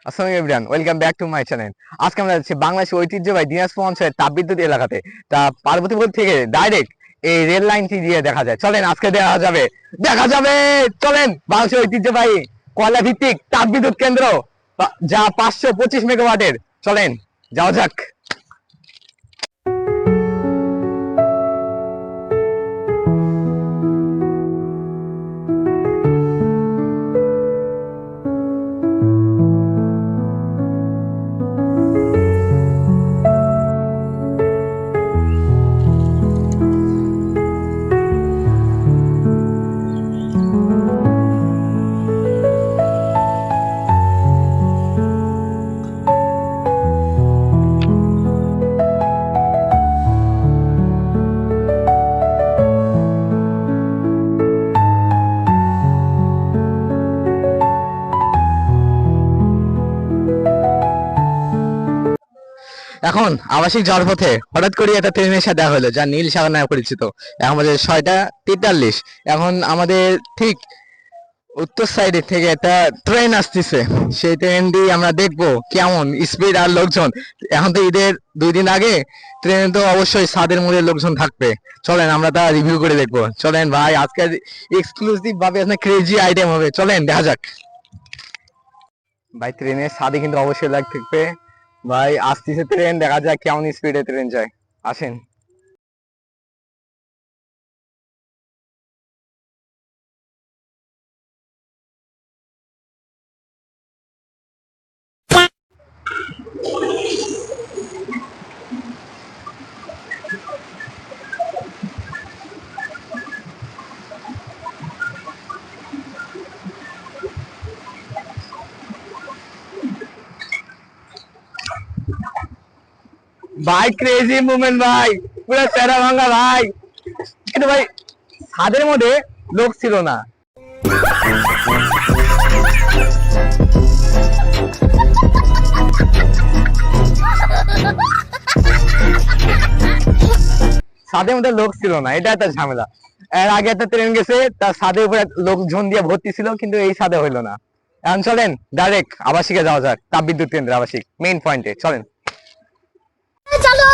আসসালামু everyone, welcome back to my channel. আজকে আমরা যাচ্ছি বাংলাদেশের ঐতিহ্যবাহী দিনাজপুর অঞ্চলের তাপবিদ্যুৎ এলাকাতে। তা পার্বতীপুর থেকে ডাইরেক্ট এই রেল লাইনটি দিয়ে দেখা যায়। চলেন আজকে দেখা যাবে চলেন বাংলাদেশের ঐতিহ্যবাহী কয়লা ভিত্তিক তাপবিদ্যুৎ কেন্দ্র, যা 525 মেগাওয়াটের। চলেন যাওয়া যাক। এখন আবাসিক যাওয়ার পথে হঠাৎ করে একটা ট্রেনের সাথে দেখা হলো, যা নীল সাগর নামে পরিচিত। এখন আমাদের 6টা 43। এখন আমাদের ঠিক উত্তর সাইডে থেকে একটা ট্রেন আসতেছে। সেই ট্রেনটি আমরা দেখবো কেমন স্পিড আর লোকজন। এখন তো ঈদের 2 দিন আগে ট্রেনে তো অবশ্যই ছাদের মধ্যে লোকজন থাকবে। চলেন আমরা তা রিভিউ করে দেখবো। চলেন ভাই, আজকে এক্সক্লুসিভ ভাবে ক্রেজি আইটেম হবে। চলেন দেখা যাক। ভাই ট্রেনের ছাদে কিন্তু অবশ্যই লাইট থাকবে। ভাই আসতেছে ট্রেন, দেখা যাক কেমন স্পিডে ট্রেন যায়। আসেন। ভাই ক্রেজি মুভমেন্ট ভাই, পুরো সেরা ভাঙা ভাই। কিন্তু ভাই ছাদের মধ্যে লোক ছিল না। ছাদের মধ্যে লোক ছিল না, এটা একটা ঝামেলা। এর আগে একটা ট্রেন গেছে, তার ছাদের উপরে লোকজন দিয়ে ভর্তি ছিল, কিন্তু এই ছাদে হইলো না। এখন চলেন ডাইরেক্ট আবাসিকে যাওয়া যাক, তাপবিদ্যুৎ কেন্দ্র আবাসিক মেইন পয়েন্টে। চলেন চলো।